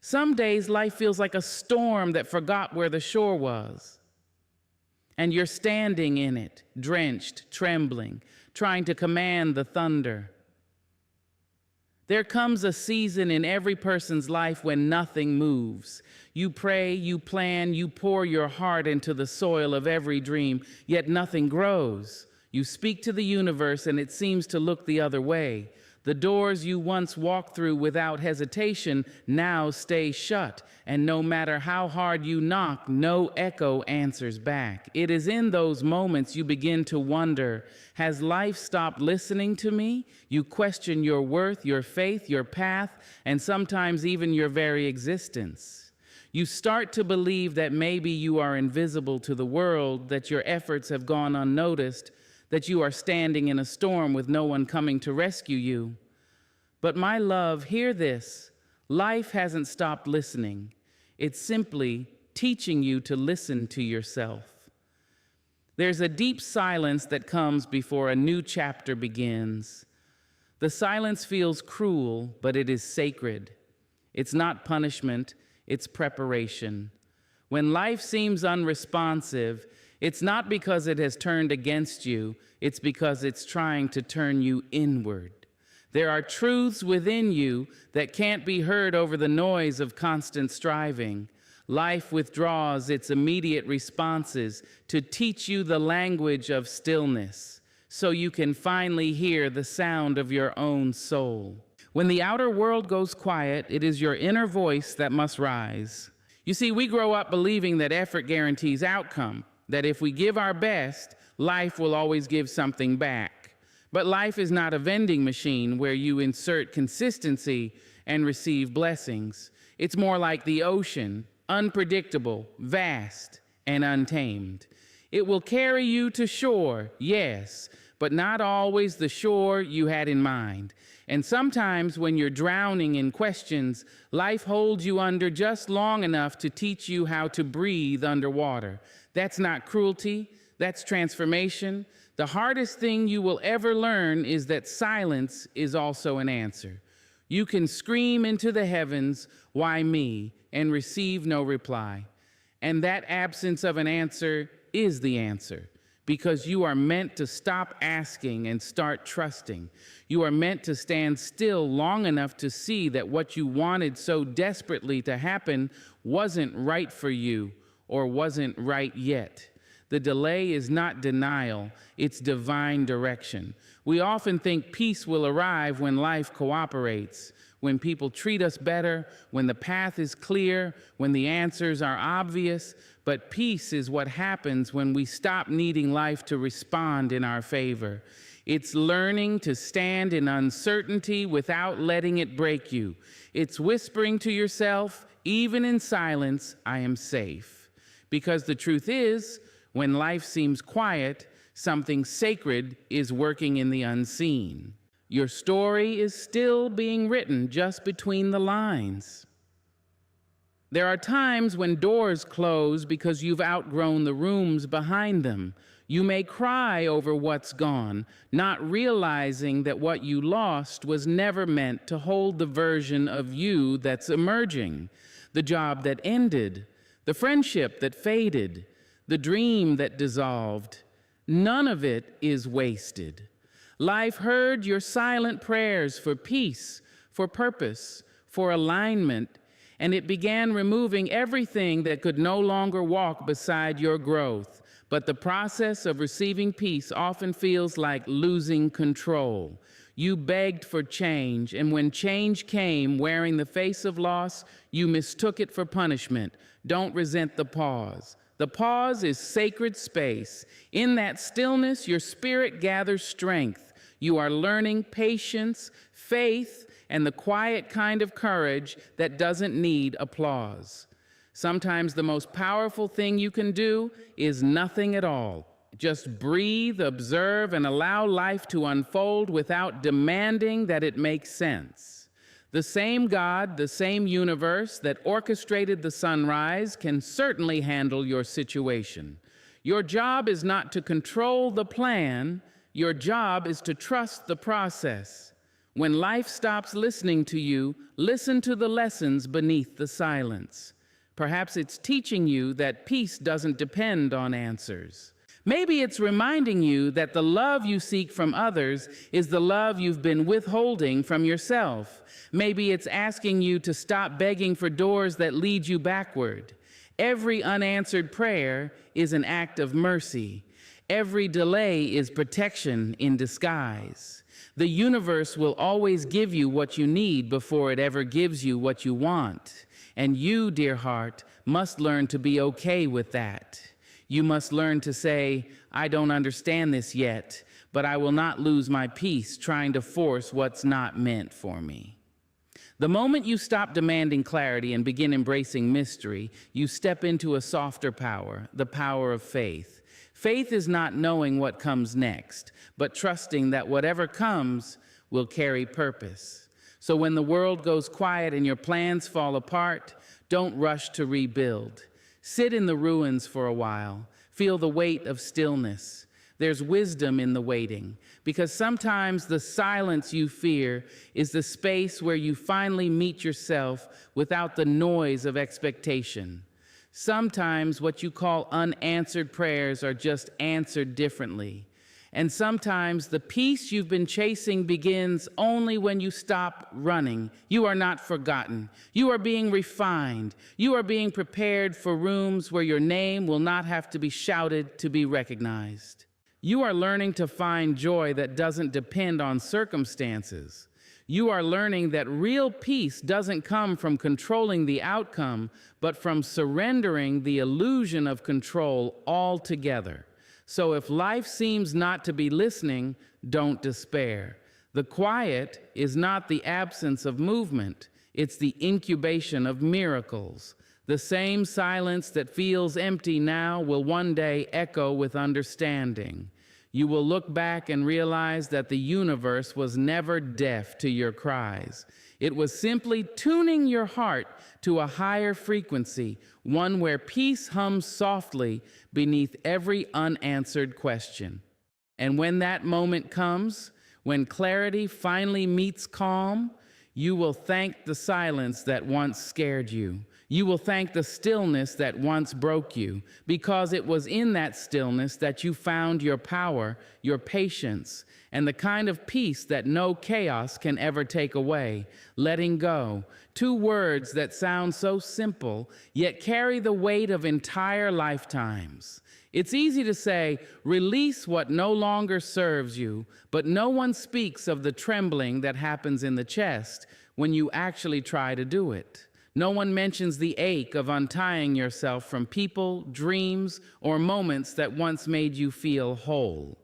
Some days life feels like a storm that forgot where the shore was. And you're standing in it, drenched, trembling, trying to command the thunder. There comes a season in every person's life when nothing moves. You pray, you plan, you pour your heart into the soil of every dream, yet nothing grows. You speak to the universe and it seems to look the other way. The doors you once walked through without hesitation now stay shut, and no matter how hard you knock, no echo answers back. It is in those moments you begin to wonder, has life stopped listening to me? You question your worth, your faith, your path, and sometimes even your very existence. You start to believe that maybe you are invisible to the world, that your efforts have gone unnoticed, that you are standing in a storm with no one coming to rescue you. But my love, hear this. Life hasn't stopped listening. It's simply teaching you to listen to yourself. There's a deep silence that comes before a new chapter begins. The silence feels cruel, but it is sacred. It's not punishment, it's preparation. When life seems unresponsive, it's not because it has turned against you, it's because it's trying to turn you inward. There are truths within you that can't be heard over the noise of constant striving. Life withdraws its immediate responses to teach you the language of stillness, so you can finally hear the sound of your own soul. When the outer world goes quiet, it is your inner voice that must rise. You see, we grow up believing that effort guarantees outcome, that if we give our best, life will always give something back. But life is not a vending machine where you insert consistency and receive blessings. It's more like the ocean, unpredictable, vast, and untamed. It will carry you to shore, yes, but not always the shore you had in mind. And sometimes when you're drowning in questions, life holds you under just long enough to teach you how to breathe underwater. That's not cruelty, that's transformation. The hardest thing you will ever learn is that silence is also an answer. You can scream into the heavens, "Why me?" and receive no reply. And that absence of an answer is the answer, because you are meant to stop asking and start trusting. You are meant to stand still long enough to see that what you wanted so desperately to happen wasn't right for you or wasn't right yet. The delay is not denial, it's divine direction. We often think peace will arrive when life cooperates, when people treat us better, when the path is clear, when the answers are obvious. But peace is what happens when we stop needing life to respond in our favor. It's learning to stand in uncertainty without letting it break you. It's whispering to yourself, even in silence, "I am safe." Because the truth is, when life seems quiet, something sacred is working in the unseen. Your story is still being written just between the lines. There are times when doors close because you've outgrown the rooms behind them. You may cry over what's gone, not realizing that what you lost was never meant to hold the version of you that's emerging. The job that ended, the friendship that faded, the dream that dissolved, none of it is wasted. Life heard your silent prayers for peace, for purpose, for alignment, and it began removing everything that could no longer walk beside your growth. But the process of receiving peace often feels like losing control. You begged for change, and when change came wearing the face of loss, you mistook it for punishment. Don't resent the pause. The pause is sacred space. In that stillness, your spirit gathers strength. You are learning patience, faith, and the quiet kind of courage that doesn't need applause. Sometimes the most powerful thing you can do is nothing at all. Just breathe, observe, and allow life to unfold without demanding that it make sense. The same God, the same universe that orchestrated the sunrise can certainly handle your situation. Your job is not to control the plan. Your job is to trust the process. When life stops listening to you, listen to the lessons beneath the silence. Perhaps it's teaching you that peace doesn't depend on answers. Maybe it's reminding you that the love you seek from others is the love you've been withholding from yourself. Maybe it's asking you to stop begging for doors that lead you backward. Every unanswered prayer is an act of mercy. Every delay is protection in disguise. The universe will always give you what you need before it ever gives you what you want. And you, dear heart, must learn to be okay with that. You must learn to say, I don't understand this yet, but I will not lose my peace trying to force what's not meant for me. The moment you stop demanding clarity and begin embracing mystery, you step into a softer power, the power of faith. Faith is not knowing what comes next, but trusting that whatever comes will carry purpose. So when the world goes quiet and your plans fall apart, don't rush to rebuild. Sit in the ruins for a while. Feel the weight of stillness. There's wisdom in the waiting, because sometimes the silence you fear is the space where you finally meet yourself without the noise of expectation. Sometimes what you call unanswered prayers are just answered differently. And sometimes the peace you've been chasing begins only when you stop running. You are not forgotten. You are being refined. You are being prepared for rooms where your name will not have to be shouted to be recognized. You are learning to find joy that doesn't depend on circumstances. You are learning that real peace doesn't come from controlling the outcome, but from surrendering the illusion of control altogether. So if life seems not to be listening, don't despair. The quiet is not the absence of movement. It's the incubation of miracles. The same silence that feels empty now will one day echo with understanding. You will look back and realize that the universe was never deaf to your cries. It was simply tuning your heart to a higher frequency, one where peace hums softly beneath every unanswered question. And when that moment comes, when clarity finally meets calm, you will thank the silence that once scared you. You will thank the stillness that once broke you, because it was in that stillness that you found your power, your patience, and the kind of peace that no chaos can ever take away. Letting go. 2 words that sound so simple, yet carry the weight of entire lifetimes. It's easy to say, release what no longer serves you, but no one speaks of the trembling that happens in the chest when you actually try to do it. No one mentions the ache of untying yourself from people, dreams, or moments that once made you feel whole.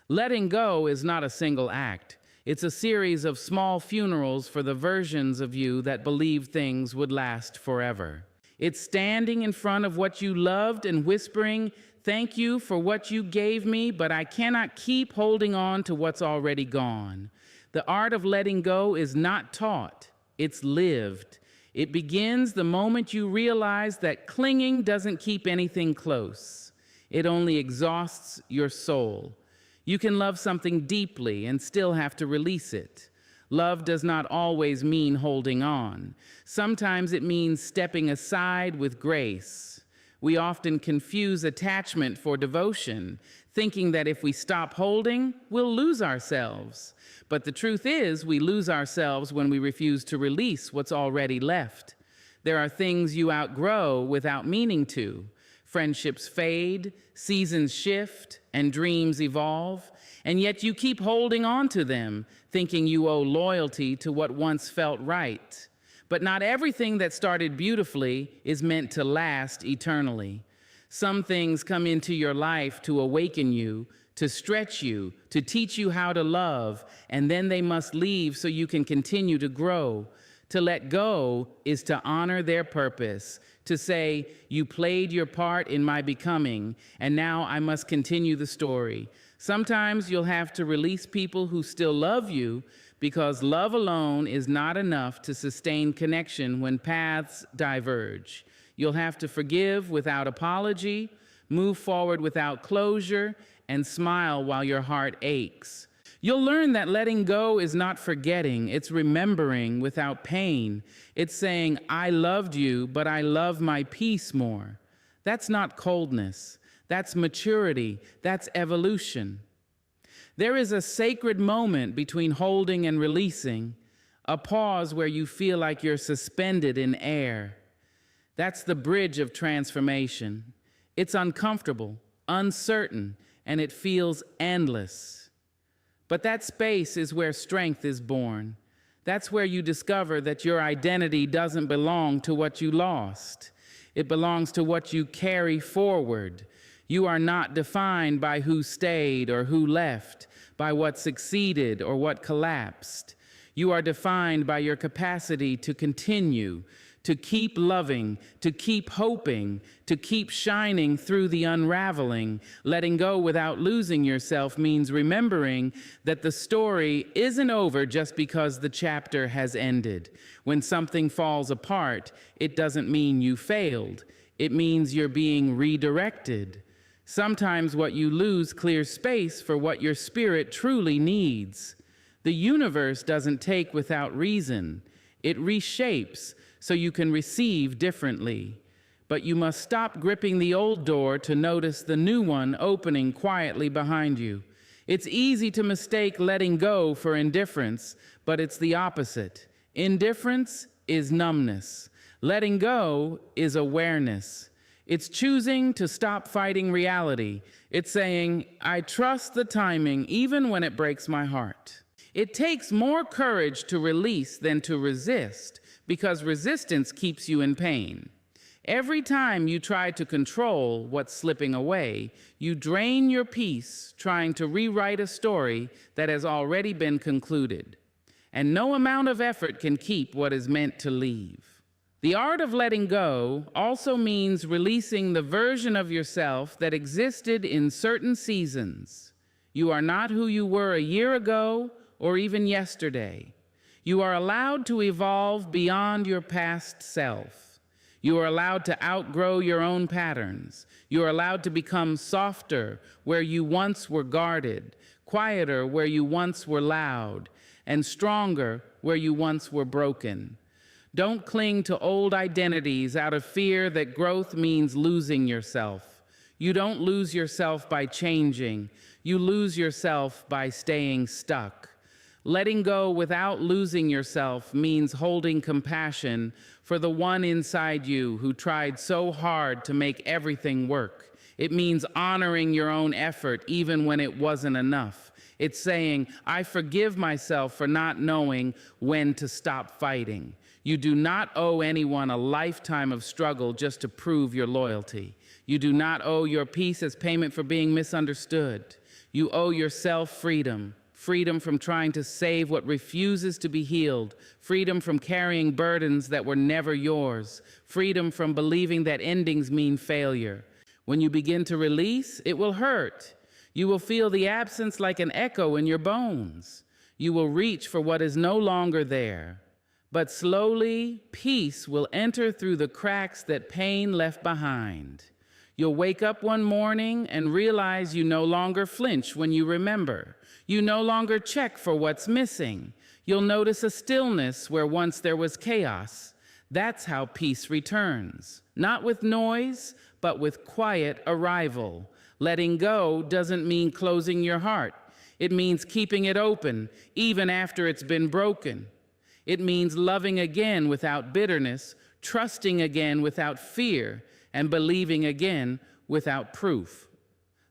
Letting go is not a single act. It's a series of small funerals for the versions of you that believed things would last forever. It's standing in front of what you loved and whispering, thank you for what you gave me, but I cannot keep holding on to what's already gone. The art of letting go is not taught, it's lived. It begins the moment you realize that clinging doesn't keep anything close. It only exhausts your soul. You can love something deeply and still have to release it. Love does not always mean holding on. Sometimes it means stepping aside with grace. We often confuse attachment for devotion, thinking that if we stop holding, we'll lose ourselves. But the truth is, we lose ourselves when we refuse to release what's already left. There are things you outgrow without meaning to. Friendships fade, seasons shift, and dreams evolve, and yet you keep holding on to them, thinking you owe loyalty to what once felt right. But not everything that started beautifully is meant to last eternally. Some things come into your life to awaken you, to stretch you, to teach you how to love, and then they must leave so you can continue to grow. To let go is to honor their purpose, to say, you played your part in my becoming, and now I must continue the story. Sometimes you'll have to release people who still love you, because love alone is not enough to sustain connection when paths diverge. You'll have to forgive without apology, move forward without closure, and smile while your heart aches. You'll learn that letting go is not forgetting, it's remembering without pain. It's saying, I loved you, but I love my peace more. That's not coldness. That's maturity. That's evolution. There is a sacred moment between holding and releasing, a pause where you feel like you're suspended in air. That's the bridge of transformation. It's uncomfortable, uncertain, and it feels endless. But that space is where strength is born. That's where you discover that your identity doesn't belong to what you lost. It belongs to what you carry forward. You are not defined by who stayed or who left, by what succeeded or what collapsed. You are defined by your capacity to continue, to keep loving, to keep hoping, to keep shining through the unraveling. Letting go without losing yourself means remembering that the story isn't over just because the chapter has ended. When something falls apart, it doesn't mean you failed. It means you're being redirected. Sometimes what you lose clears space for what your spirit truly needs. The universe doesn't take without reason. It reshapes so you can receive differently. But you must stop gripping the old door to notice the new one opening quietly behind you. It's easy to mistake letting go for indifference, but it's the opposite. Indifference is numbness. Letting go is awareness. It's choosing to stop fighting reality. It's saying, I trust the timing even when it breaks my heart. It takes more courage to release than to resist, because resistance keeps you in pain. Every time you try to control what's slipping away, you drain your peace trying to rewrite a story that has already been concluded. And no amount of effort can keep what is meant to leave. The art of letting go also means releasing the version of yourself that existed in certain seasons. You are not who you were a year ago or even yesterday. You are allowed to evolve beyond your past self. You are allowed to outgrow your own patterns. You are allowed to become softer where you once were guarded, quieter where you once were loud, and stronger where you once were broken. Don't cling to old identities out of fear that growth means losing yourself. You don't lose yourself by changing. You lose yourself by staying stuck. Letting go without losing yourself means holding compassion for the one inside you who tried so hard to make everything work. It means honoring your own effort even when it wasn't enough. It's saying, I forgive myself for not knowing when to stop fighting. You do not owe anyone a lifetime of struggle just to prove your loyalty. You do not owe your peace as payment for being misunderstood. You owe yourself freedom. Freedom from trying to save what refuses to be healed. Freedom from carrying burdens that were never yours. Freedom from believing that endings mean failure. When you begin to release, it will hurt. You will feel the absence like an echo in your bones. You will reach for what is no longer there. But slowly, peace will enter through the cracks that pain left behind. You'll wake up one morning and realize you no longer flinch when you remember. You no longer check for what's missing. You'll notice a stillness where once there was chaos. That's how peace returns. Not with noise, but with quiet arrival. Letting go doesn't mean closing your heart. It means keeping it open, even after it's been broken. It means loving again without bitterness, trusting again without fear, and believing again without proof.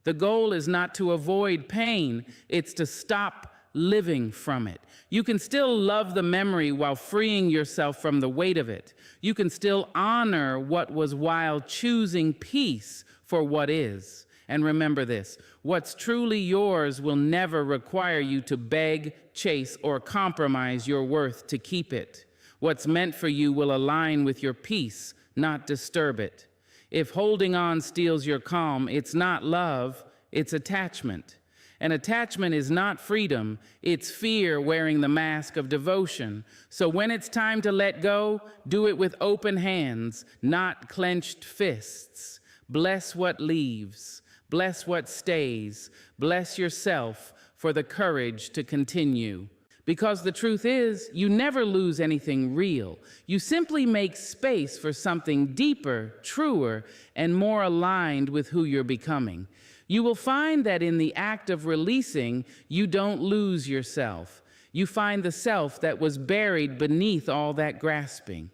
The goal is not to avoid pain, it's to stop living from it. You can still love the memory while freeing yourself from the weight of it. You can still honor what was while choosing peace for what is. And remember this, what's truly yours will never require you to beg, chase, or compromise your worth to keep it. What's meant for you will align with your peace, not disturb it. If holding on steals your calm, it's not love, it's attachment. And attachment is not freedom, it's fear wearing the mask of devotion. So when it's time to let go, do it with open hands, not clenched fists. Bless what leaves, bless what stays, bless yourself, for the courage to continue. Because the truth is, you never lose anything real. You simply make space for something deeper, truer, and more aligned with who you're becoming. You will find that in the act of releasing, you don't lose yourself. You find the self that was buried beneath all that grasping.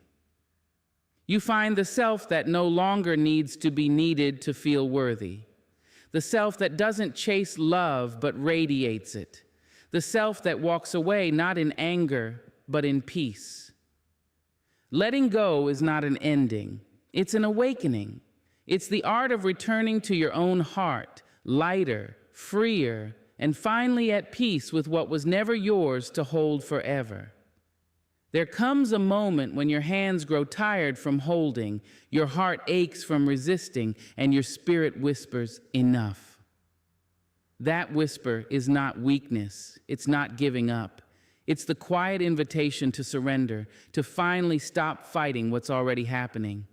You find the self that no longer needs to be needed to feel worthy. The self that doesn't chase love but radiates it. The self that walks away not in anger but in peace. Letting go is not an ending. It's an awakening. It's the art of returning to your own heart, lighter, freer, and finally at peace with what was never yours to hold forever. There comes a moment when your hands grow tired from holding, your heart aches from resisting, and your spirit whispers, "Enough." That whisper is not weakness. It's not giving up. It's the quiet invitation to surrender, to finally stop fighting what's already happening.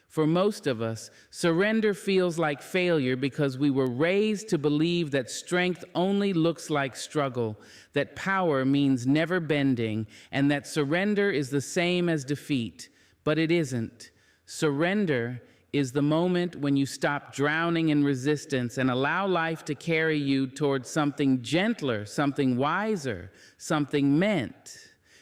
For most of us, surrender feels like failure because we were raised to believe that strength only looks like struggle, that power means never bending, and that surrender is the same as defeat. But it isn't. Surrender is the moment when you stop drowning in resistance and allow life to carry you towards something gentler, something wiser, something meant.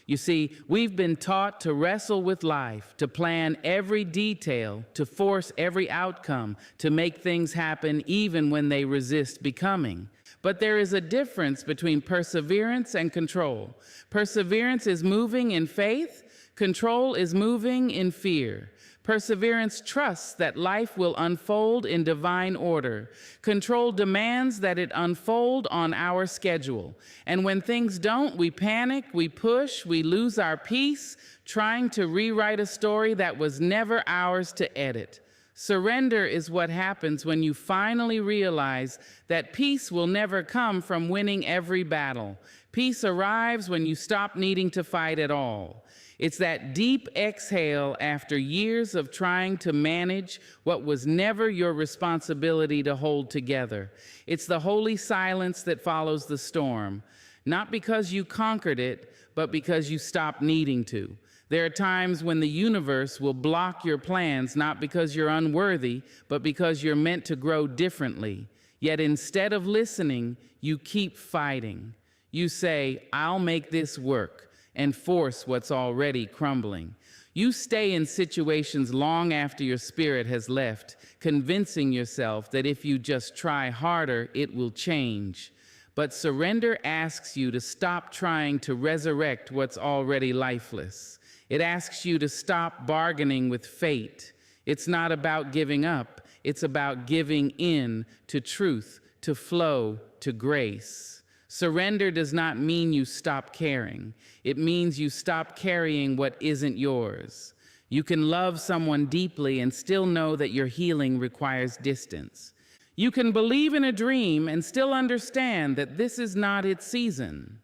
You see, we've been taught to wrestle with life, to plan every detail, to force every outcome, to make things happen even when they resist becoming. But there is a difference between perseverance and control. Perseverance is moving in faith, control is moving in fear. Perseverance trusts that life will unfold in divine order. Control demands that it unfold on our schedule. And when things don't, we panic, we push, we lose our peace, trying to rewrite a story that was never ours to edit. Surrender is what happens when you finally realize that peace will never come from winning every battle. Peace arrives when you stop needing to fight at all. It's that deep exhale after years of trying to manage what was never your responsibility to hold together. It's the holy silence that follows the storm, not because you conquered it, but because you stopped needing to. There are times when the universe will block your plans, not because you're unworthy, but because you're meant to grow differently. Yet instead of listening, you keep fighting. You say, "I'll make this work," and force what's already crumbling. You stay in situations long after your spirit has left, convincing yourself that if you just try harder, it will change. But surrender asks you to stop trying to resurrect what's already lifeless. It asks you to stop bargaining with fate. It's not about giving up. It's about giving in to truth, to flow, to grace. Surrender does not mean you stop caring. It means you stop carrying what isn't yours. You can love someone deeply and still know that your healing requires distance. You can believe in a dream and still understand that this is not its season.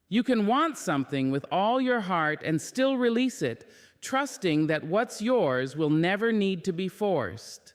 You can want something with all your heart and still release it, trusting that what's yours will never need to be forced.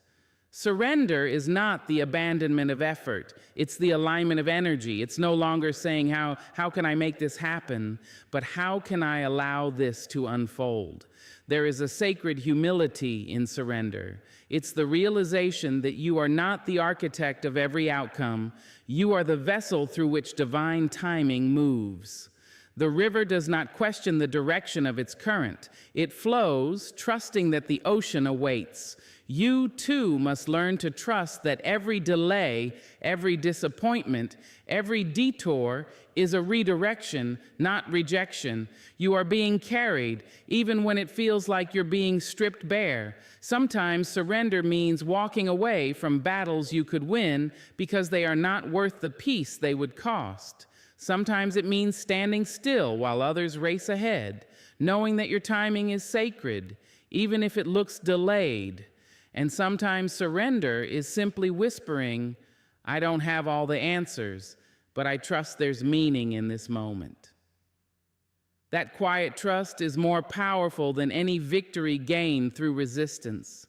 Surrender is not the abandonment of effort. It's the alignment of energy. It's no longer saying, how can I make this happen? But how can I allow this to unfold? There is a sacred humility in surrender. It's the realization that you are not the architect of every outcome. You are the vessel through which divine timing moves. The river does not question the direction of its current. It flows, trusting that the ocean awaits. You, too, must learn to trust that every delay, every disappointment, every detour is a redirection, not rejection. You are being carried, even when it feels like you're being stripped bare. Sometimes surrender means walking away from battles you could win because they are not worth the peace they would cost. Sometimes it means standing still while others race ahead, knowing that your timing is sacred, even if it looks delayed. And sometimes surrender is simply whispering, "I don't have all the answers, but I trust there's meaning in this moment." That quiet trust is more powerful than any victory gained through resistance.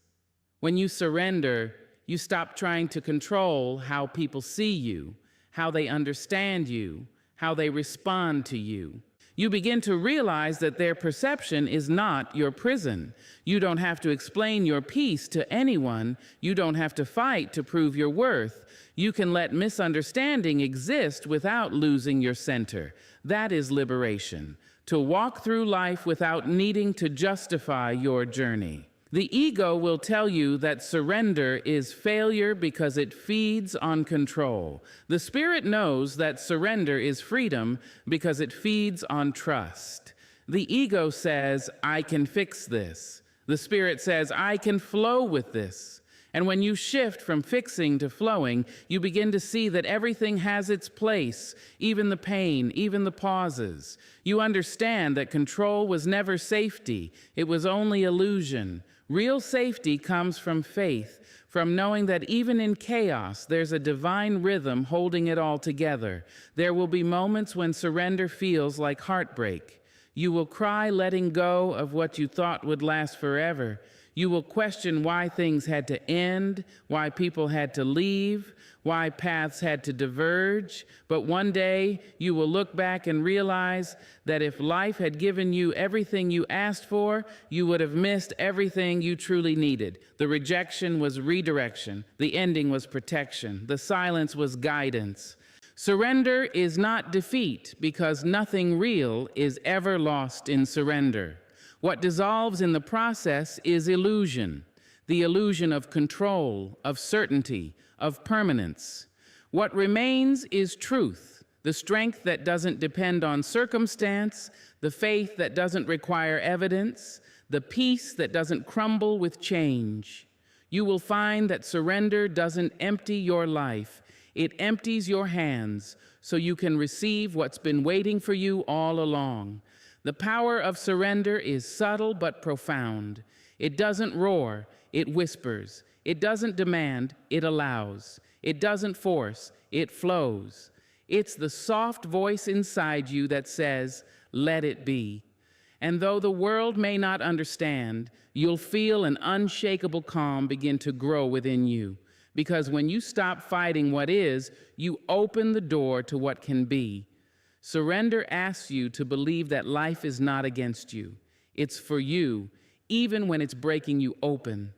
When you surrender, you stop trying to control how people see you how they understand you, how they respond to you. You begin to realize that their perception is not your prison. You don't have to explain your piece to anyone. You don't have to fight to prove your worth. You can let misunderstanding exist without losing your center. That is liberation, to walk through life without needing to justify your journey. The ego will tell you that surrender is failure because it feeds on control. The spirit knows that surrender is freedom because it feeds on trust. The ego says, I can fix this. The spirit says, I can flow with this. And when you shift from fixing to flowing, you begin to see that everything has its place, even the pain, even the pauses. You understand that control was never safety. It was only illusion. Real safety comes from faith, from knowing that even in chaos, there's a divine rhythm holding it all together. There will be moments when surrender feels like heartbreak. You will cry letting go of what you thought would last forever. You will question why things had to end, why people had to leave, why paths had to diverge. But one day you will look back and realize that if life had given you everything you asked for, you would have missed everything you truly needed. The rejection was redirection. The ending was protection. The silence was guidance. Surrender is not defeat because nothing real is ever lost in surrender. What dissolves in the process is illusion, the illusion of control, of certainty, of permanence. What remains is truth, the strength that doesn't depend on circumstance, the faith that doesn't require evidence, the peace that doesn't crumble with change. You will find that surrender doesn't empty your life. It empties your hands so you can receive what's been waiting for you all along. The power of surrender is subtle but profound. It doesn't roar, it whispers. It doesn't demand, it allows. It doesn't force, it flows. It's the soft voice inside you that says, let it be. And though the world may not understand, you'll feel an unshakable calm begin to grow within you. Because when you stop fighting what is, you open the door to what can be. Surrender asks you to believe that life is not against you. It's for you, even when it's breaking you open.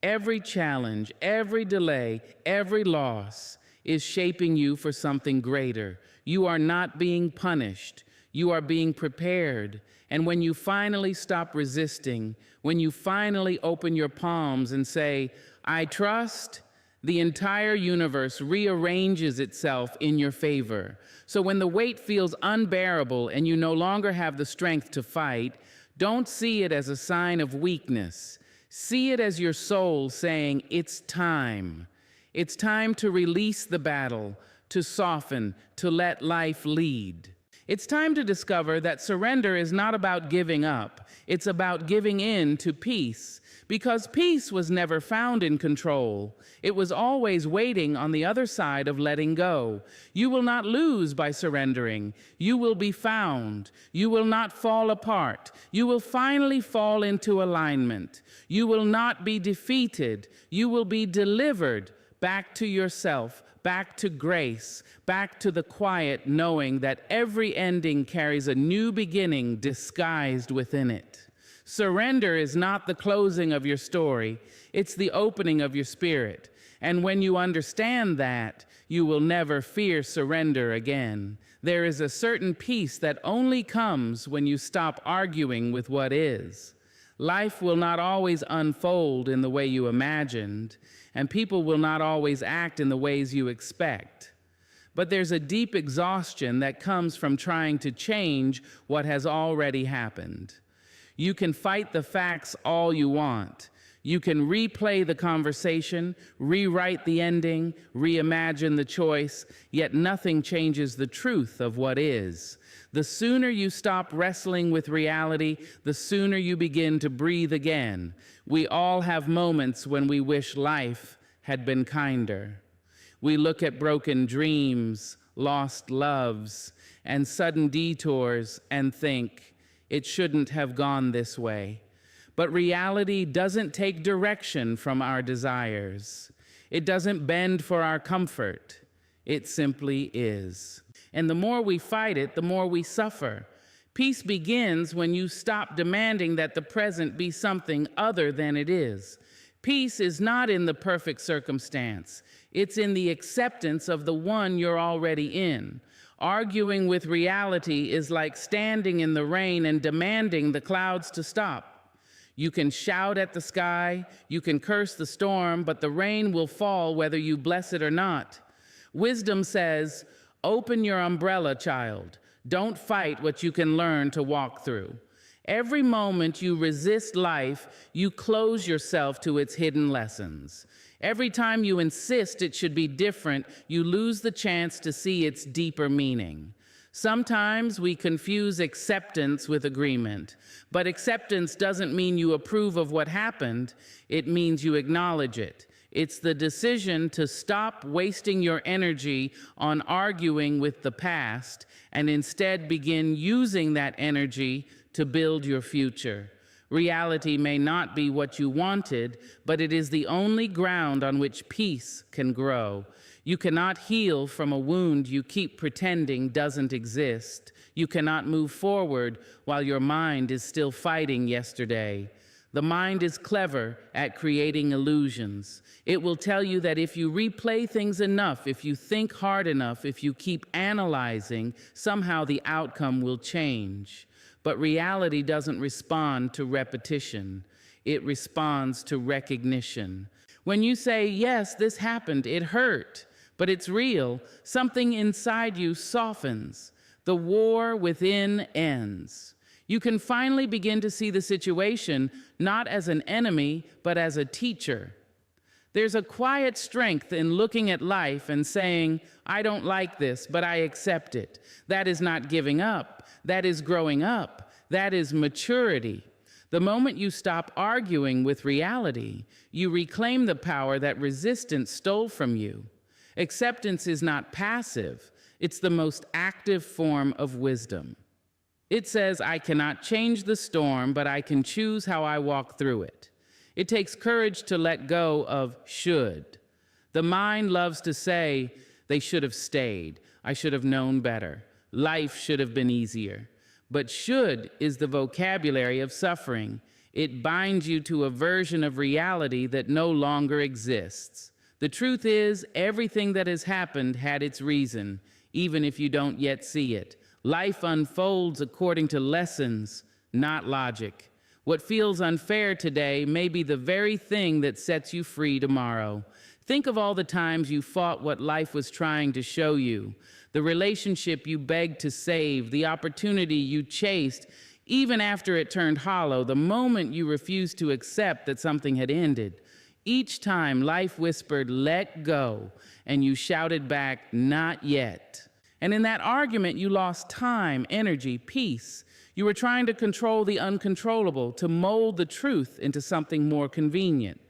Every challenge, every delay, every loss is shaping you for something greater. You are not being punished. You are being prepared. And when you finally stop resisting, when you finally open your palms and say, I trust, the entire universe rearranges itself in your favor. So when the weight feels unbearable and you no longer have the strength to fight, don't see it as a sign of weakness. See it as your soul saying, it's time. It's time to release the battle, to soften, to let life lead. It's time to discover that surrender is not about giving up. It's about giving in to peace. Because peace was never found in control. It was always waiting on the other side of letting go. You will not lose by surrendering. You will be found. You will not fall apart. You will finally fall into alignment. You will not be defeated. You will be delivered back to yourself, back to grace, back to the quiet knowing that every ending carries a new beginning disguised within it. Surrender is not the closing of your story, it's the opening of your spirit. And when you understand that, you will never fear surrender again. There is a certain peace that only comes when you stop arguing with what is. Life will not always unfold in the way you imagined, and people will not always act in the ways you expect. But there's a deep exhaustion that comes from trying to change what has already happened. You can fight the facts all you want. You can replay the conversation, rewrite the ending, reimagine the choice, yet nothing changes the truth of what is. The sooner you stop wrestling with reality, the sooner you begin to breathe again. We all have moments when we wish life had been kinder. We look at broken dreams, lost loves, and sudden detours and think, it shouldn't have gone this way. But reality doesn't take direction from our desires. It doesn't bend for our comfort. It simply is. And the more we fight it, the more we suffer. Peace begins when you stop demanding that the present be something other than it is. Peace is not in the perfect circumstance. It's in the acceptance of the one you're already in. Arguing with reality is like standing in the rain and demanding the clouds to stop. You can shout at the sky, you can curse the storm, but the rain will fall whether you bless it or not. Wisdom says, open your umbrella, child. Don't fight what you can learn to walk through. Every moment you resist life, you close yourself to its hidden lessons. Every time you insist it should be different, you lose the chance to see its deeper meaning. Sometimes we confuse acceptance with agreement, but acceptance doesn't mean you approve of what happened, it means you acknowledge it. It's the decision to stop wasting your energy on arguing with the past and instead begin using that energy to build your future. Reality may not be what you wanted, but it is the only ground on which peace can grow. You cannot heal from a wound you keep pretending doesn't exist. You cannot move forward while your mind is still fighting yesterday. The mind is clever at creating illusions. It will tell you that if you replay things enough, if you think hard enough, if you keep analyzing, somehow the outcome will change. But reality doesn't respond to repetition. It responds to recognition. When you say, yes, this happened, it hurt, but it's real, something inside you softens. The war within ends. You can finally begin to see the situation not as an enemy, but as a teacher. There's a quiet strength in looking at life and saying, I don't like this, but I accept it. That is not giving up. That is growing up. That is maturity. The moment you stop arguing with reality, you reclaim the power that resistance stole from you. Acceptance is not passive. It's the most active form of wisdom. It says, I cannot change the storm, but I can choose how I walk through it. It takes courage to let go of should. The mind loves to say, they should have stayed. I should have known better. Life should have been easier. But should is the vocabulary of suffering. It binds you to a version of reality that no longer exists. The truth is, everything that has happened had its reason, even if you don't yet see it. Life unfolds according to lessons, not logic. What feels unfair today may be the very thing that sets you free tomorrow. Think of all the times you fought what life was trying to show you, the relationship you begged to save, the opportunity you chased, even after it turned hollow, the moment you refused to accept that something had ended. Each time life whispered, let go, and you shouted back, not yet. And in that argument, you lost time, energy, peace. You were trying to control the uncontrollable, to mold the truth into something more convenient.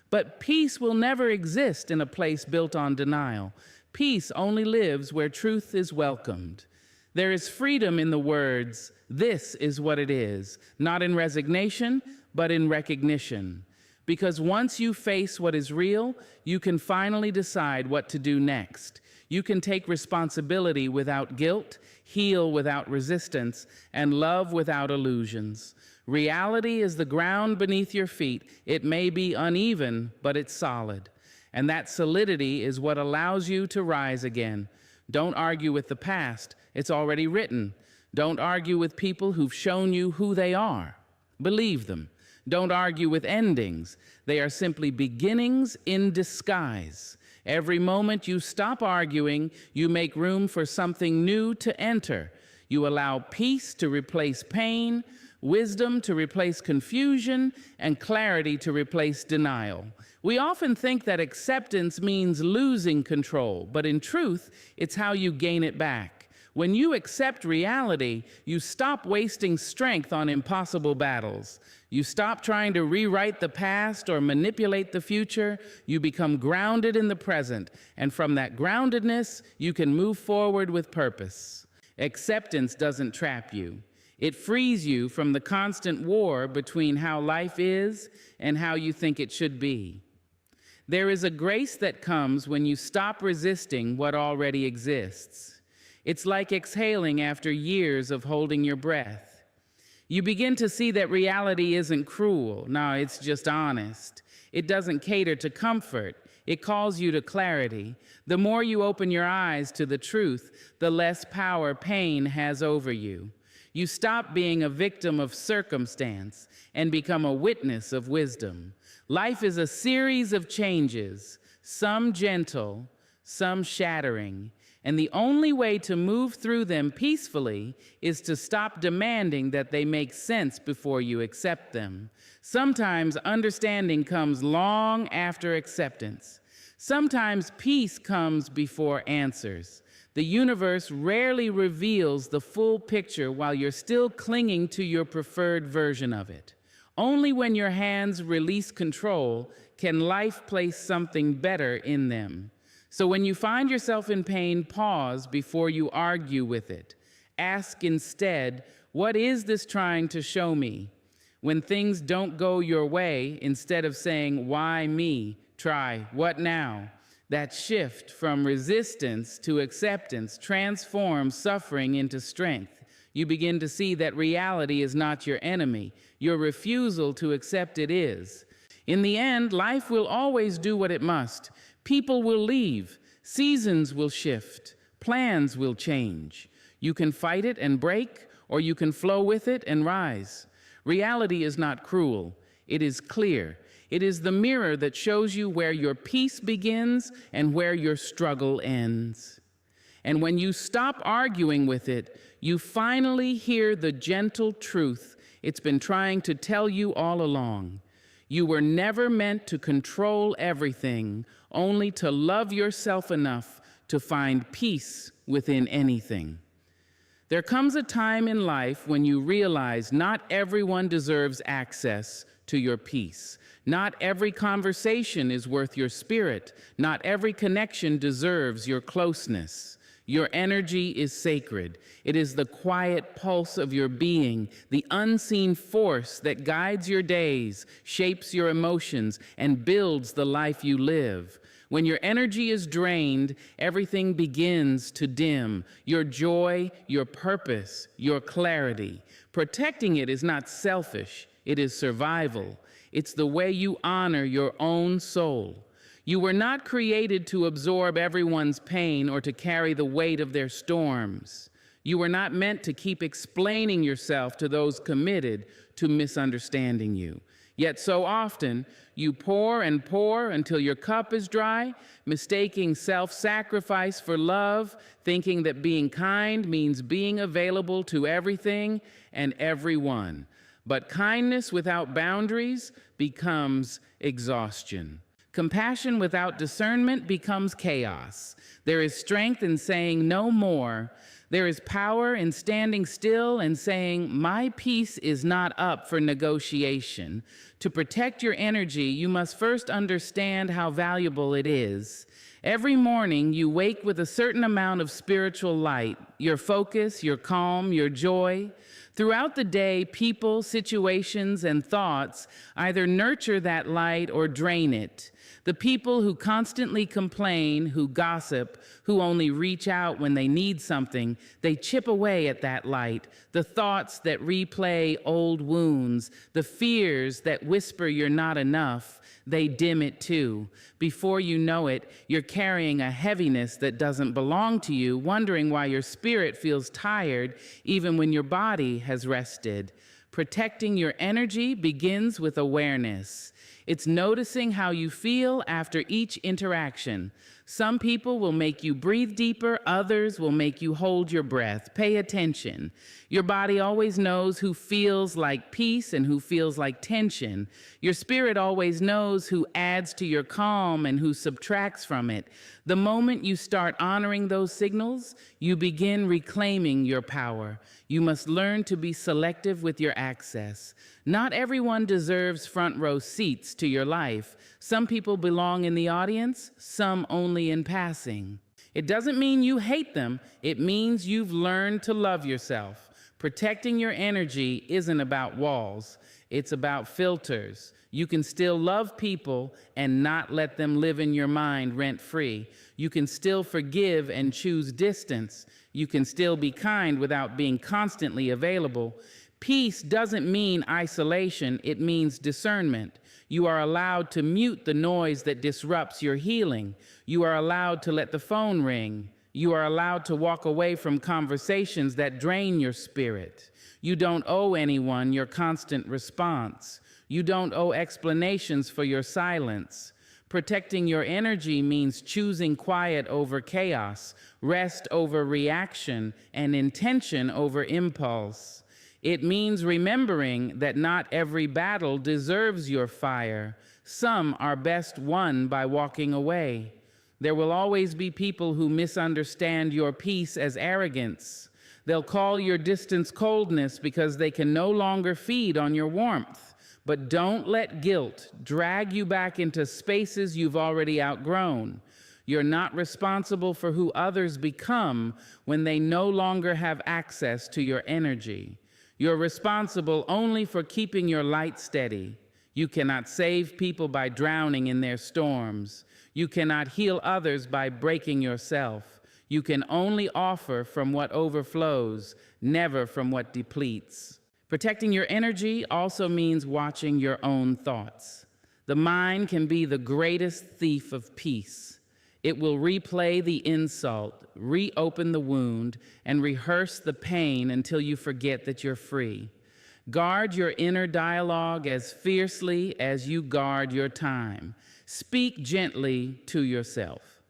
But peace will never exist in a place built on denial. Peace only lives where truth is welcomed. There is freedom in the words, this is what it is, not in resignation, but in recognition. Because once you face what is real, you can finally decide what to do next. You can take responsibility without guilt, heal without resistance, and love without illusions. Reality is the ground beneath your feet. It may be uneven, but it's solid. And that solidity is what allows you to rise again. Don't argue with the past. It's already written. Don't argue with people who've shown you who they are. Believe them. Don't argue with endings. They are simply beginnings in disguise. Every moment you stop arguing, you make room for something new to enter. You allow peace to replace pain, wisdom to replace confusion, and clarity to replace denial. We often think that acceptance means losing control, but in truth, it's how you gain it back. When you accept reality, you stop wasting strength on impossible battles. You stop trying to rewrite the past or manipulate the future. You become grounded in the present, and from that groundedness, you can move forward with purpose. Acceptance doesn't trap you. It frees you from the constant war between how life is and how you think it should be. There is a grace that comes when you stop resisting what already exists. It's like exhaling after years of holding your breath. You begin to see that reality isn't cruel. No, it's just honest. It doesn't cater to comfort. It calls you to clarity. The more you open your eyes to the truth, the less power pain has over you. You stop being a victim of circumstance and become a witness of wisdom. Life is a series of changes, some gentle, some shattering, and the only way to move through them peacefully is to stop demanding that they make sense before you accept them. Sometimes understanding comes long after acceptance. Sometimes peace comes before answers. The universe rarely reveals the full picture while you're still clinging to your preferred version of it. Only when your hands release control can life place something better in them. So when you find yourself in pain, pause before you argue with it. Ask instead, what is this trying to show me? When things don't go your way, instead of saying, why me? Try, what now? That shift from resistance to acceptance transforms suffering into strength. You begin to see that reality is not your enemy. Your refusal to accept it is. In the end, life will always do what it must. People will leave. Seasons will shift. Plans will change. You can fight it and break, or you can flow with it and rise. Reality is not cruel. It is clear. It is the mirror that shows you where your peace begins and where your struggle ends. And when you stop arguing with it, you finally hear the gentle truth it's been trying to tell you all along. You were never meant to control everything, only to love yourself enough to find peace within anything. There comes a time in life when you realize not everyone deserves access to your peace. Not every conversation is worth your spirit. Not every connection deserves your closeness. Your energy is sacred. It is the quiet pulse of your being, the unseen force that guides your days, shapes your emotions, and builds the life you live. When your energy is drained, everything begins to dim. Your joy, your purpose, your clarity. Protecting it is not selfish. It is survival. It's the way you honor your own soul. You were not created to absorb everyone's pain or to carry the weight of their storms. You were not meant to keep explaining yourself to those committed to misunderstanding you. Yet so often, you pour and pour until your cup is dry, mistaking self-sacrifice for love, thinking that being kind means being available to everything and everyone. But kindness without boundaries becomes exhaustion. Compassion without discernment becomes chaos. There is strength in saying no more. There is power in standing still and saying, my peace is not up for negotiation. To protect your energy, you must first understand how valuable it is. Every morning, you wake with a certain amount of spiritual light, your focus, your calm, your joy. Throughout the day, people, situations, and thoughts either nurture that light or drain it. The people who constantly complain, who gossip, who only reach out when they need something, they chip away at that light. The thoughts that replay old wounds, the fears that whisper you're not enough, they dim it too. Before you know it, you're carrying a heaviness that doesn't belong to you, wondering why your spirit feels tired even when your body has rested. Protecting your energy begins with awareness. It's noticing how you feel after each interaction. Some people will make you breathe deeper, others will make you hold your breath. Pay attention. Your body always knows who feels like peace and who feels like tension. Your spirit always knows who adds to your calm and who subtracts from it. The moment you start honoring those signals, you begin reclaiming your power. You must learn to be selective with your access. Not everyone deserves front row seats to your life. Some people belong in the audience, some only in passing. It doesn't mean you hate them. It means you've learned to love yourself. Protecting your energy isn't about walls, it's about filters. You can still love people and not let them live in your mind rent-free. You can still forgive and choose distance. You can still be kind without being constantly available. Peace doesn't mean isolation, it means discernment. You are allowed to mute the noise that disrupts your healing. You are allowed to let the phone ring. You are allowed to walk away from conversations that drain your spirit. You don't owe anyone your constant response. You don't owe explanations for your silence. Protecting your energy means choosing quiet over chaos, rest over reaction, and intention over impulse. It means remembering that not every battle deserves your fire. Some are best won by walking away. There will always be people who misunderstand your peace as arrogance. They'll call your distance coldness because they can no longer feed on your warmth. But don't let guilt drag you back into spaces you've already outgrown. You're not responsible for who others become when they no longer have access to your energy. You're responsible only for keeping your light steady. You cannot save people by drowning in their storms. You cannot heal others by breaking yourself. You can only offer from what overflows, never from what depletes. Protecting your energy also means watching your own thoughts. The mind can be the greatest thief of peace. It will replay the insult, reopen the wound, and rehearse the pain until you forget that you're free. Guard your inner dialogue as fiercely as you guard your time. Speak gently to yourself.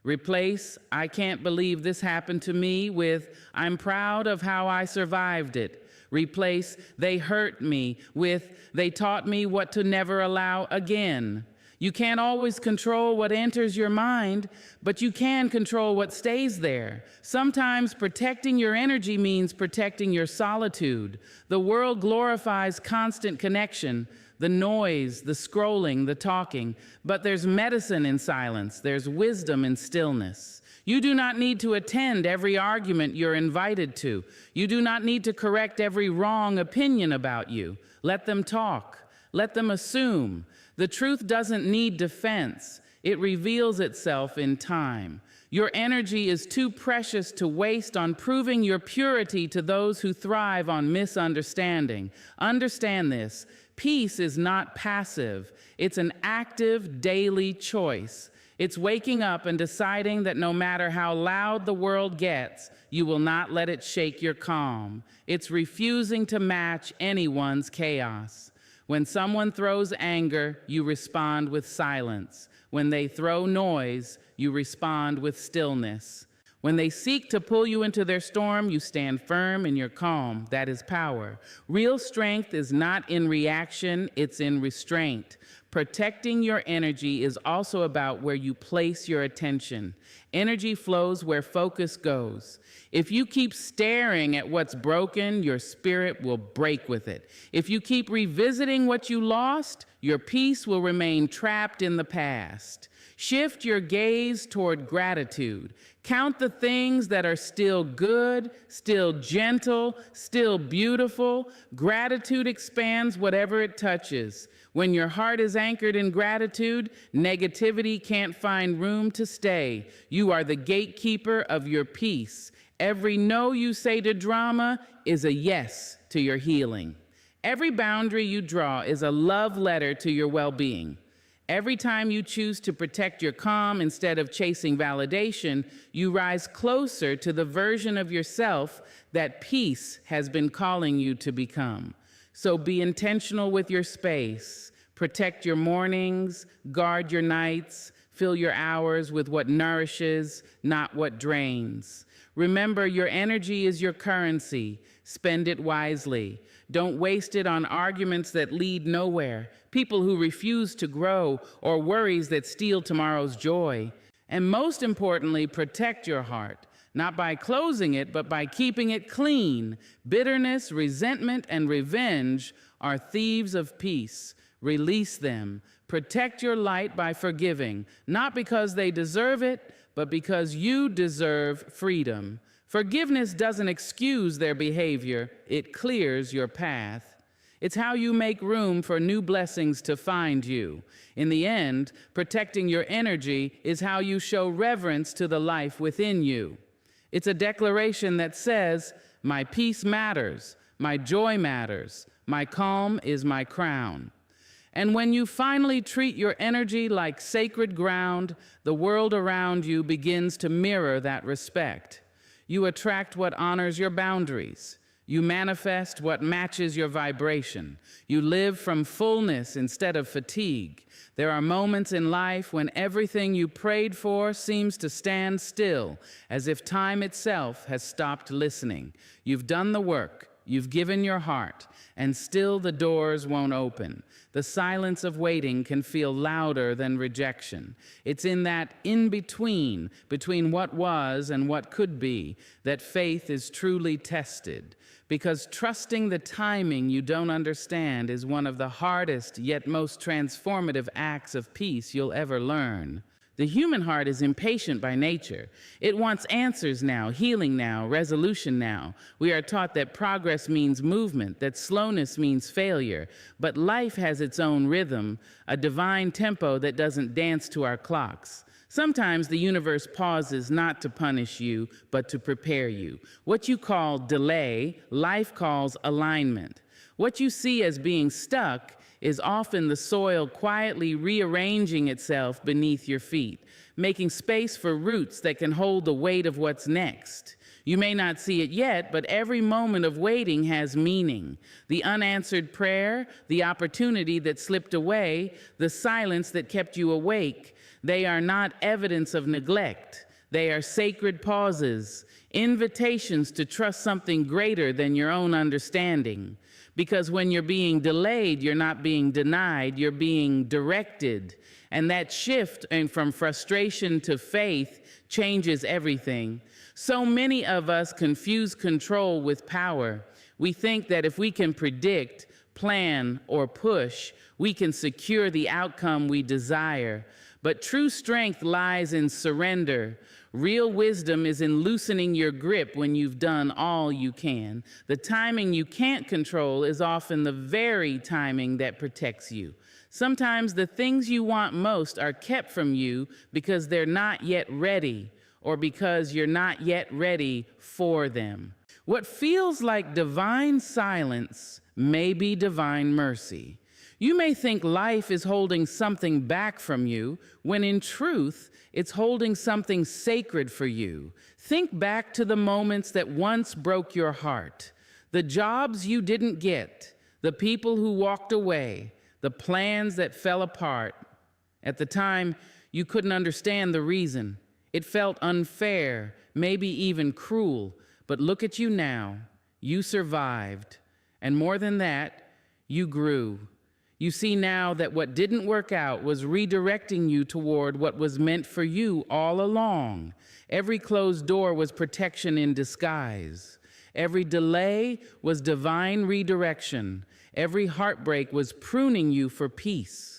Replace, "I can't believe this happened to me," with, "I'm proud of how I survived it." Replace, "They hurt me," with, "They taught me what to never allow again." You can't always control what enters your mind, but you can control what stays there. Sometimes protecting your energy means protecting your solitude. The world glorifies constant connection, the noise, the scrolling, the talking, but there's medicine in silence, there's wisdom in stillness. You do not need to attend every argument you're invited to. You do not need to correct every wrong opinion about you. Let them talk. Let them assume. The truth doesn't need defense. It reveals itself in time. Your energy is too precious to waste on proving your purity to those who thrive on misunderstanding. Understand this. Peace is not passive. It's an active daily choice. It's waking up and deciding that no matter how loud the world gets, you will not let it shake your calm. It's refusing to match anyone's chaos. When someone throws anger, you respond with silence. When they throw noise, you respond with stillness. When they seek to pull you into their storm, you stand firm in your calm. That is power. Real strength is not in reaction, it's in restraint. Protecting your energy is also about where you place your attention. Energy flows where focus goes. If you keep staring at what's broken, your spirit will break with it. If you keep revisiting what you lost, your peace will remain trapped in the past. Shift your gaze toward gratitude. Count the things that are still good, still gentle, still beautiful. Gratitude expands whatever it touches. When your heart is anchored in gratitude, negativity can't find room to stay. You are the gatekeeper of your peace. Every no you say to drama is a yes to your healing. Every boundary you draw is a love letter to your well-being. Every time you choose to protect your calm instead of chasing validation, you rise closer to the version of yourself that peace has been calling you to become. So be intentional with your space. Protect your mornings, guard your nights, fill your hours with what nourishes, not what drains. Remember, your energy is your currency. Spend it wisely. Don't waste it on arguments that lead nowhere, people who refuse to grow, or worries that steal tomorrow's joy. And most importantly, protect your heart, not by closing it, but by keeping it clean. Bitterness, resentment, and revenge are thieves of peace. Release them. Protect your light by forgiving, not because they deserve it, but because you deserve freedom. Forgiveness doesn't excuse their behavior, it clears your path. It's how you make room for new blessings to find you. In the end, protecting your energy is how you show reverence to the life within you. It's a declaration that says, "My peace matters, my joy matters, my calm is my crown." And when you finally treat your energy like sacred ground, the world around you begins to mirror that respect. You attract what honors your boundaries. You manifest what matches your vibration. You live from fullness instead of fatigue. There are moments in life when everything you prayed for seems to stand still, as if time itself has stopped listening. You've done the work, you've given your heart, and still the doors won't open. The silence of waiting can feel louder than rejection. It's in that in-between, between what was and what could be, that faith is truly tested. Because trusting the timing you don't understand is one of the hardest yet most transformative acts of peace you'll ever learn. The human heart is impatient by nature. It wants answers now, healing now, resolution now. We are taught that progress means movement, that slowness means failure. But life has its own rhythm, a divine tempo that doesn't dance to our clocks. Sometimes the universe pauses not to punish you, but to prepare you. What you call delay, life calls alignment. What you see as being stuck is often the soil quietly rearranging itself beneath your feet, making space for roots that can hold the weight of what's next. You may not see it yet, but every moment of waiting has meaning. The unanswered prayer, the opportunity that slipped away, the silence that kept you awake, they are not evidence of neglect. They are sacred pauses, invitations to trust something greater than your own understanding. Because when you're being delayed, you're not being denied, you're being directed. And that shift from frustration to faith changes everything. So many of us confuse control with power. We think that if we can predict, plan, or push, we can secure the outcome we desire. But true strength lies in surrender. Real wisdom is in loosening your grip when you've done all you can. The timing you can't control is often the very timing that protects you. Sometimes the things you want most are kept from you because they're not yet ready, or because you're not yet ready for them. What feels like divine silence may be divine mercy. You may think life is holding something back from you, when in truth, it's holding something sacred for you. Think back to the moments that once broke your heart, the jobs you didn't get, the people who walked away, the plans that fell apart. At the time, you couldn't understand the reason. It felt unfair, maybe even cruel. But look at you now. You survived. And more than that, you grew. You see now that what didn't work out was redirecting you toward what was meant for you all along. Every closed door was protection in disguise. Every delay was divine redirection. Every heartbreak was pruning you for peace.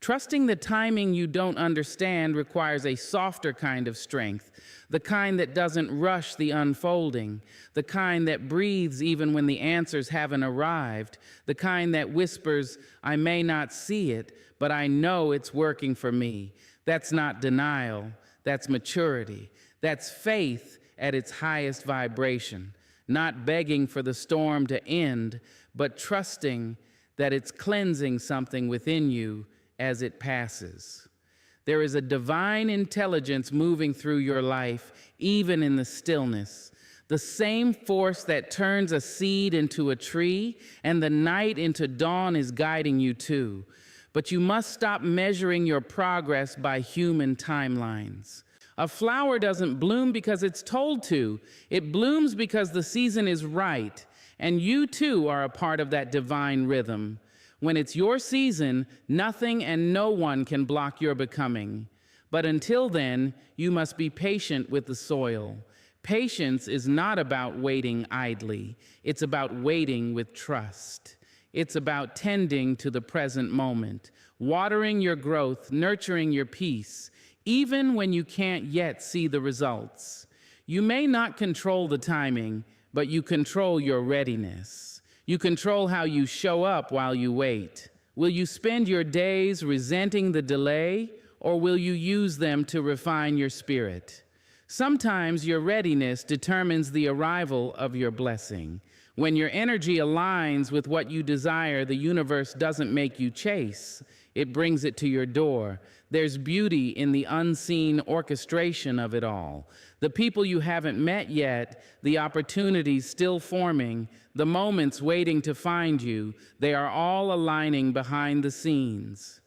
Trusting the timing you don't understand requires a softer kind of strength, the kind that doesn't rush the unfolding, the kind that breathes even when the answers haven't arrived, the kind that whispers, "I may not see it, but I know it's working for me." That's not denial, that's maturity. That's faith at its highest vibration, not begging for the storm to end, but trusting that it's cleansing something within you as it passes. There is a divine intelligence moving through your life, even in the stillness. The same force that turns a seed into a tree and the night into dawn is guiding you too. But you must stop measuring your progress by human timelines. A flower doesn't bloom because it's told to. It blooms because the season is right. And you too are a part of that divine rhythm. When it's your season, nothing and no one can block your becoming. But until then, you must be patient with the soil. Patience is not about waiting idly. It's about waiting with trust. It's about tending to the present moment, watering your growth, nurturing your peace, even when you can't yet see the results. You may not control the timing, but you control your readiness. You control how you show up while you wait. Will you spend your days resenting the delay, or will you use them to refine your spirit? Sometimes your readiness determines the arrival of your blessing. When your energy aligns with what you desire, the universe doesn't make you chase. It brings it to your door. There's beauty in the unseen orchestration of it all. The people you haven't met yet, the opportunities still forming, the moments waiting to find you, they are all aligning behind the scenes.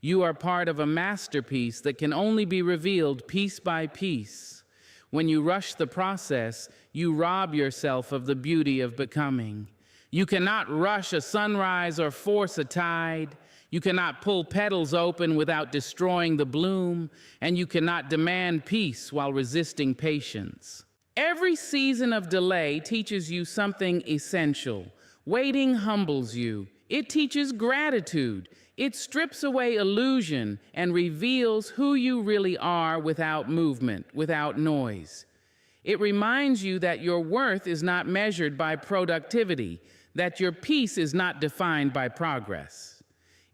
You are part of a masterpiece that can only be revealed piece by piece. When you rush the process, you rob yourself of the beauty of becoming. You cannot rush a sunrise or force a tide. You cannot pull petals open without destroying the bloom, and you cannot demand peace while resisting patience. Every season of delay teaches you something essential. Waiting humbles you. It teaches gratitude. It strips away illusion and reveals who you really are without movement, without noise. It reminds you that your worth is not measured by productivity, that your peace is not defined by progress.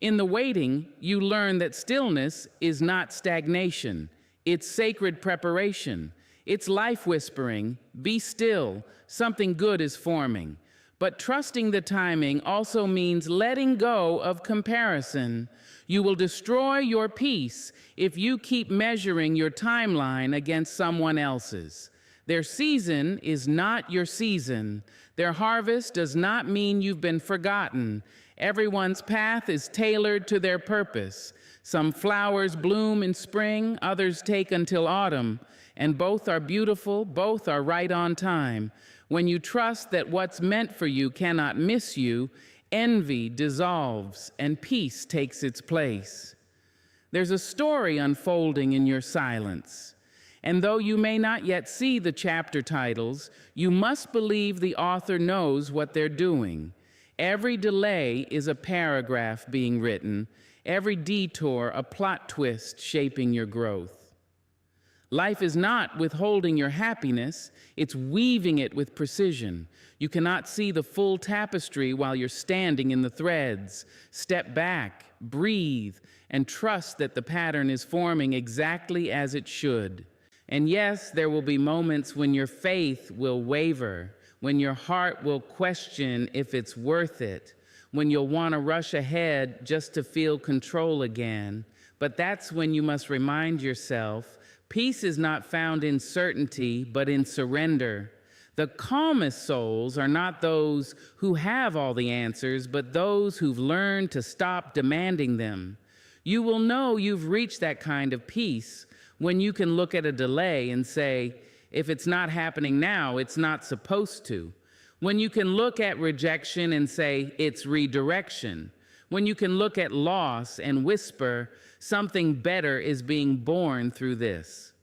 In the waiting, you learn that stillness is not stagnation. It's sacred preparation. It's life whispering, be still, something good is forming. But trusting the timing also means letting go of comparison. You will destroy your peace if you keep measuring your timeline against someone else's. Their season is not your season. Their harvest does not mean you've been forgotten. Everyone's path is tailored to their purpose. Some flowers bloom in spring, others take until autumn, and both are beautiful, both are right on time. When you trust that what's meant for you cannot miss you, envy dissolves and peace takes its place. There's a story unfolding in your silence. And though you may not yet see the chapter titles, you must believe the author knows what they're doing. Every delay is a paragraph being written, every detour a plot twist shaping your growth. Life is not withholding your happiness, it's weaving it with precision. You cannot see the full tapestry while you're standing in the threads. Step back, breathe, and trust that the pattern is forming exactly as it should. And yes, there will be moments when your faith will waver, when your heart will question if it's worth it, when you'll want to rush ahead just to feel control again. But that's when you must remind yourself, peace is not found in certainty, but in surrender. The calmest souls are not those who have all the answers, but those who've learned to stop demanding them. You will know you've reached that kind of peace when you can look at a delay and say, if it's not happening now, it's not supposed to. When you can look at rejection and say, it's redirection. When you can look at loss and whisper, something better is being born through this.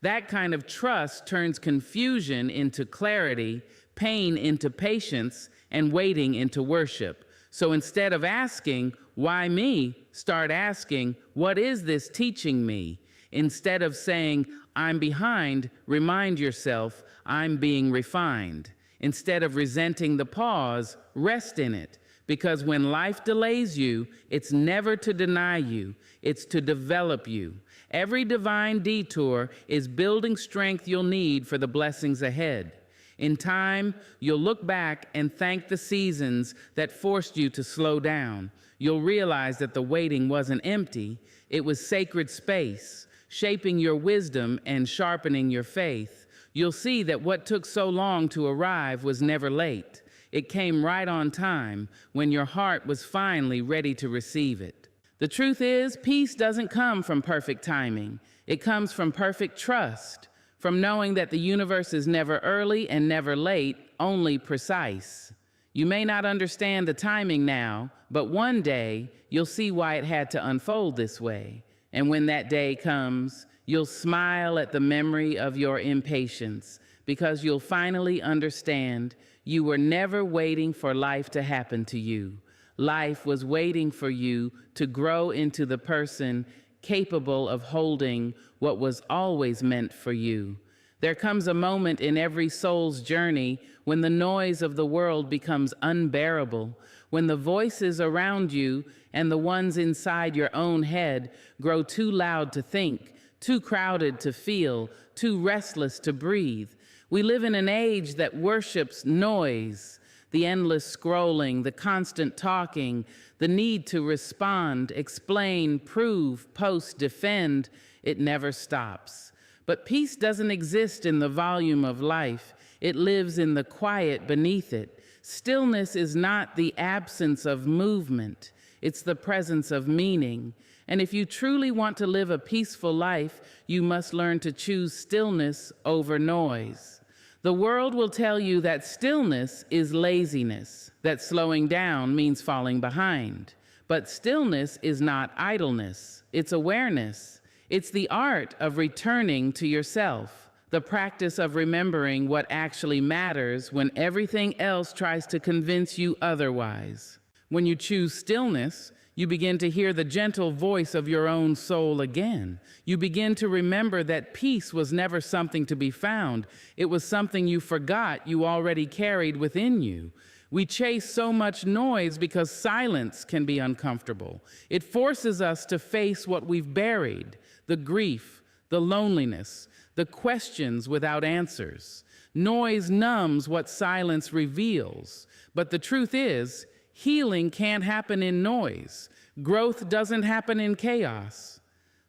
That kind of trust turns confusion into clarity, pain into patience, and waiting into worship. So instead of asking, why me? Start asking, what is this teaching me? Instead of saying, I'm behind, remind yourself, I'm being refined. Instead of resenting the pause, rest in it. Because when life delays you, it's never to deny you, it's to develop you. Every divine detour is building strength you'll need for the blessings ahead. In time, you'll look back and thank the seasons that forced you to slow down. You'll realize that the waiting wasn't empty, it was sacred space, shaping your wisdom and sharpening your faith. You'll see that what took so long to arrive was never late. It came right on time when your heart was finally ready to receive it. The truth is, peace doesn't come from perfect timing. It comes from perfect trust, from knowing that the universe is never early and never late, only precise. You may not understand the timing now, but one day you'll see why it had to unfold this way. And when that day comes, you'll smile at the memory of your impatience, because you'll finally understand you were never waiting for life to happen to you. Life was waiting for you to grow into the person capable of holding what was always meant for you. There comes a moment in every soul's journey when the noise of the world becomes unbearable, when the voices around you and the ones inside your own head grow too loud to think, too crowded to feel, too restless to breathe. We live in an age that worships noise, the endless scrolling, the constant talking, the need to respond, explain, prove, post, defend. It never stops. But peace doesn't exist in the volume of life. It lives in the quiet beneath it. Stillness is not the absence of movement. It's the presence of meaning. And if you truly want to live a peaceful life, you must learn to choose stillness over noise. The world will tell you that stillness is laziness, that slowing down means falling behind. But stillness is not idleness, it's awareness. It's the art of returning to yourself, the practice of remembering what actually matters when everything else tries to convince you otherwise. When you choose stillness, you begin to hear the gentle voice of your own soul again. You begin to remember that peace was never something to be found. It was something you forgot you already carried within you. We chase so much noise because silence can be uncomfortable. It forces us to face what we've buried, the grief, the loneliness, the questions without answers. Noise numbs what silence reveals. But the truth is, healing can't happen in noise. Growth doesn't happen in chaos.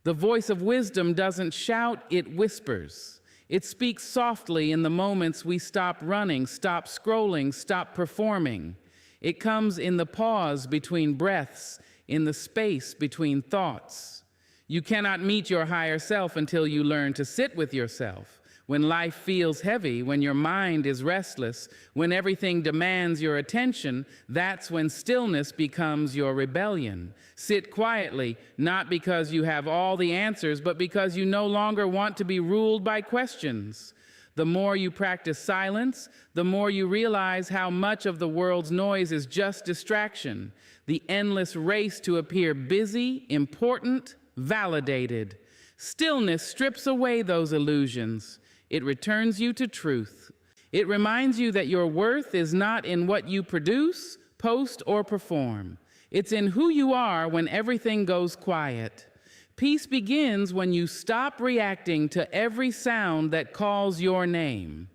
The voice of wisdom doesn't shout, it whispers. It speaks softly in the moments we stop running, stop scrolling, stop performing. It comes in the pause between breaths, in the space between thoughts. You cannot meet your higher self until you learn to sit with yourself. When life feels heavy, when your mind is restless, when everything demands your attention, that's when stillness becomes your rebellion. Sit quietly, not because you have all the answers, but because you no longer want to be ruled by questions. The more you practice silence, the more you realize how much of the world's noise is just distraction, the endless race to appear busy, important, validated. Stillness strips away those illusions. It returns you to truth. It reminds you that your worth is not in what you produce, post, or perform. It's in who you are when everything goes quiet. Peace begins when you stop reacting to every sound that calls your name.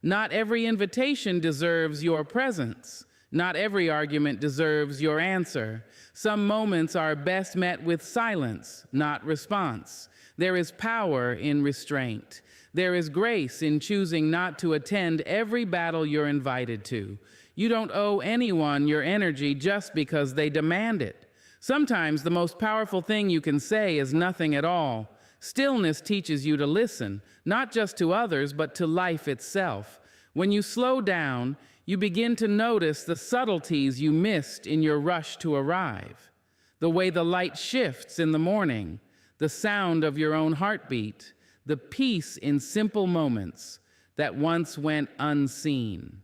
Not every invitation deserves your presence. Not every argument deserves your answer. Some moments are best met with silence, not response. There is power in restraint. There is grace in choosing not to attend every battle you're invited to. You don't owe anyone your energy just because they demand it. Sometimes the most powerful thing you can say is nothing at all. Stillness teaches you to listen, not just to others, but to life itself. When you slow down, you begin to notice the subtleties you missed in your rush to arrive. The way the light shifts in the morning, the sound of your own heartbeat, the peace in simple moments that once went unseen.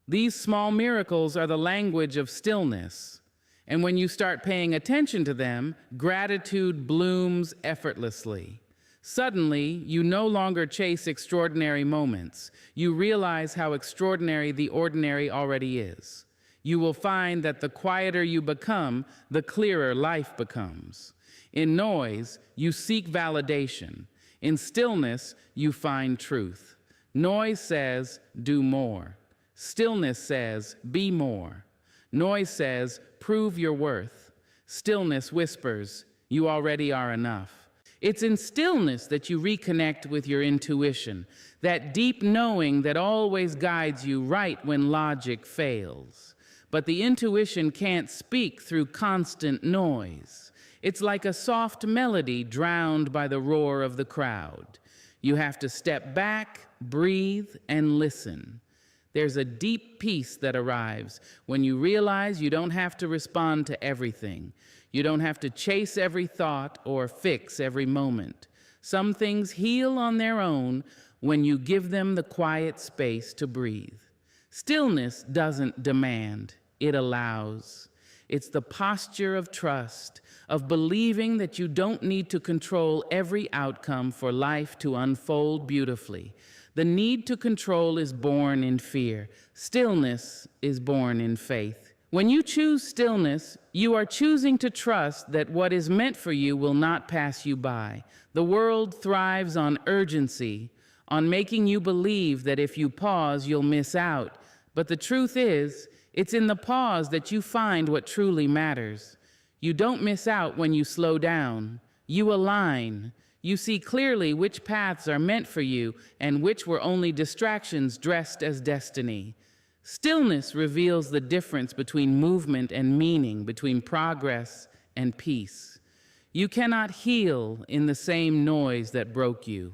These small miracles are the language of stillness, and when you start paying attention to them, gratitude blooms effortlessly. Suddenly, you no longer chase extraordinary moments. You realize how extraordinary the ordinary already is. You will find that the quieter you become, the clearer life becomes. In noise, you seek validation. In stillness, you find truth. Noise says, do more. Stillness says, be more. Noise says, prove your worth. Stillness whispers, you already are enough. It's in stillness that you reconnect with your intuition, that deep knowing that always guides you right when logic fails. But the intuition can't speak through constant noise. It's like a soft melody drowned by the roar of the crowd. You have to step back, breathe, and listen. There's a deep peace that arrives when you realize you don't have to respond to everything. You don't have to chase every thought or fix every moment. Some things heal on their own when you give them the quiet space to breathe. Stillness doesn't demand, it allows. It's the posture of trust, of believing that you don't need to control every outcome for life to unfold beautifully. The need to control is born in fear. Stillness is born in faith. When you choose stillness, you are choosing to trust that what is meant for you will not pass you by. The world thrives on urgency, on making you believe that if you pause, you'll miss out. But the truth is, it's in the pause that you find what truly matters. You don't miss out when you slow down. You align. You see clearly which paths are meant for you and which were only distractions dressed as destiny. Stillness reveals the difference between movement and meaning, between progress and peace. You cannot heal in the same noise that broke you.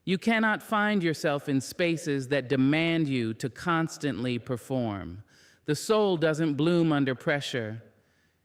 You cannot find yourself in spaces that demand you to constantly perform. The soul doesn't bloom under pressure.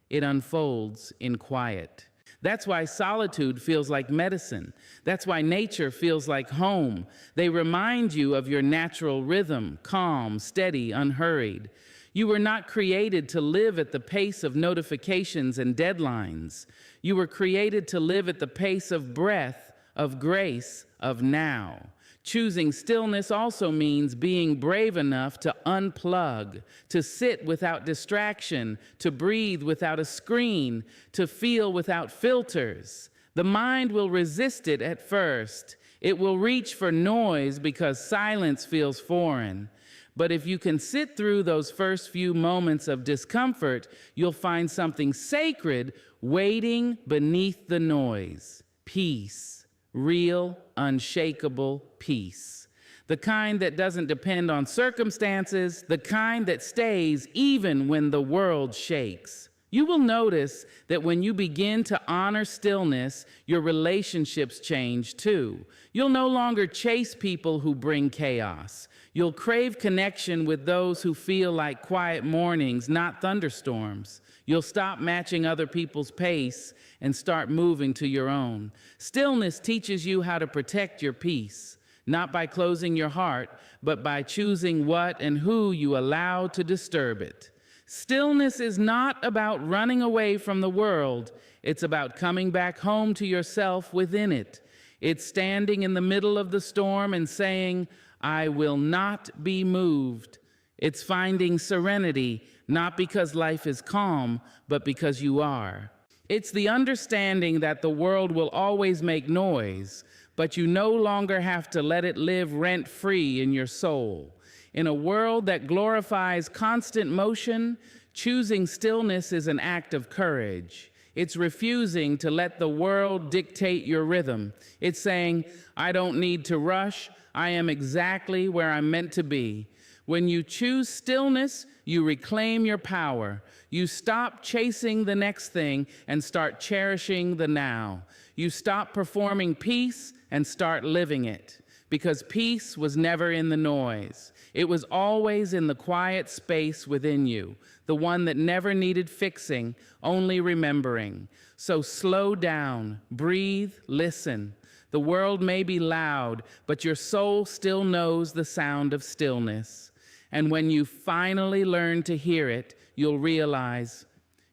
It unfolds in quiet. That's why solitude feels like medicine. That's why nature feels like home. They remind you of your natural rhythm, calm, steady, unhurried. You were not created to live at the pace of notifications and deadlines. You were created to live at the pace of breath, of grace, of now. Choosing stillness also means being brave enough to unplug, to sit without distraction, to breathe without a screen, to feel without filters. The mind will resist it at first. It will reach for noise because silence feels foreign. But if you can sit through those first few moments of discomfort, you'll find something sacred waiting beneath the noise. Peace. Real, unshakable peace. The kind that doesn't depend on circumstances, the kind that stays even when the world shakes. You will notice that when you begin to honor stillness, your relationships change too. You'll no longer chase people who bring chaos. You'll crave connection with those who feel like quiet mornings, not thunderstorms. You'll stop matching other people's pace and start moving to your own. Stillness teaches you how to protect your peace, not by closing your heart, but by choosing what and who you allow to disturb it. Stillness is not about running away from the world. It's about coming back home to yourself within it. It's standing in the middle of the storm and saying, I will not be moved. It's finding serenity, not because life is calm, but because you are. It's the understanding that the world will always make noise, but you no longer have to let it live rent-free in your soul. In a world that glorifies constant motion, choosing stillness is an act of courage. It's refusing to let the world dictate your rhythm. It's saying, I don't need to rush. I am exactly where I'm meant to be. When you choose stillness, you reclaim your power. You stop chasing the next thing and start cherishing the now. You stop performing peace and start living it. Because peace was never in the noise. It was always in the quiet space within you, the one that never needed fixing, only remembering. So slow down, breathe, listen. The world may be loud, but your soul still knows the sound of stillness. And when you finally learn to hear it, you'll realize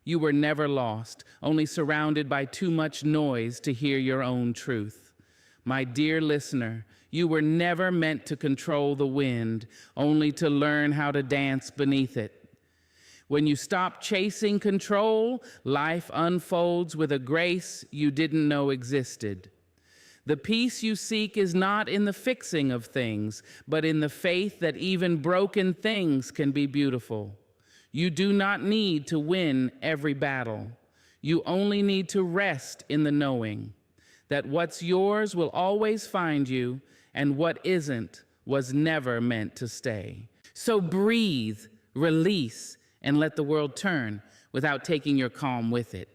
you were never lost, only surrounded by too much noise to hear your own truth. My dear listener, you were never meant to control the wind, only to learn how to dance beneath it. When you stop chasing control, life unfolds with a grace you didn't know existed. The peace you seek is not in the fixing of things, but in the faith that even broken things can be beautiful. You do not need to win every battle. You only need to rest in the knowing that what's yours will always find you, and what isn't was never meant to stay. So breathe, release, and let the world turn without taking your calm with it.